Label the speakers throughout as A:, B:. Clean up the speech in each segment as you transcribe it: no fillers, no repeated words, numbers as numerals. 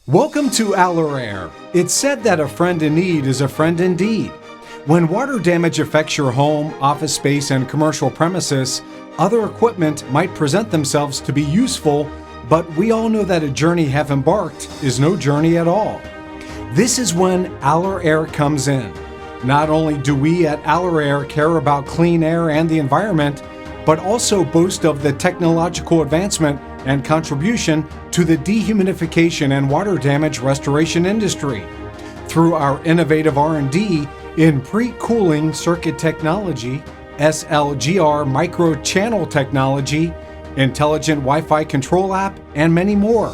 A: Welcome to AlorAir. It's said that a friend in need is a friend indeed. When water damage affects your home, office space, and commercial premises, other equipment might present themselves to be useful, but we all know that a journey half embarked is no journey at all. This is when AlorAir comes in. Not only do we at AlorAir care about clean air and the environment, but also boast of the technological advancement and contribution to the dehumidification and water damage restoration industry. Through our innovative R&D in pre-cooling circuit technology, SLGR micro-channel technology, intelligent Wi-Fi control app, and many more.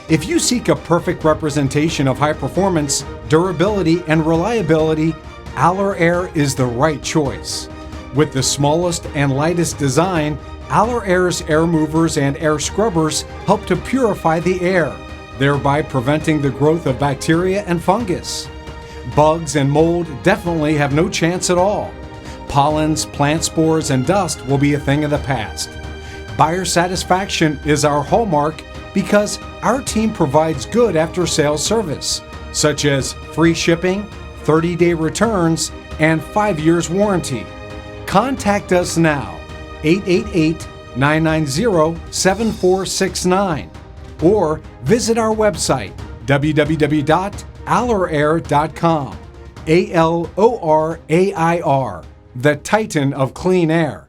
A: If you seek a perfect representation of high performance, durability, and reliability, AlorAir is the right choice. With the smallest and lightest design, AlorAir's air movers and air scrubbers help to purify the air, thereby preventing the growth of bacteria and fungus. Bugs and mold definitely have no chance at all. Pollens, plant spores, and dust will be a thing of the past. Buyer satisfaction is our hallmark because our team provides good after-sales service, such as free shipping, 30-day returns, and 5 years warranty. Contact us now, 888-990-7469, or visit our website, www.alorair.com. ALORAIR, the Titan of clean air.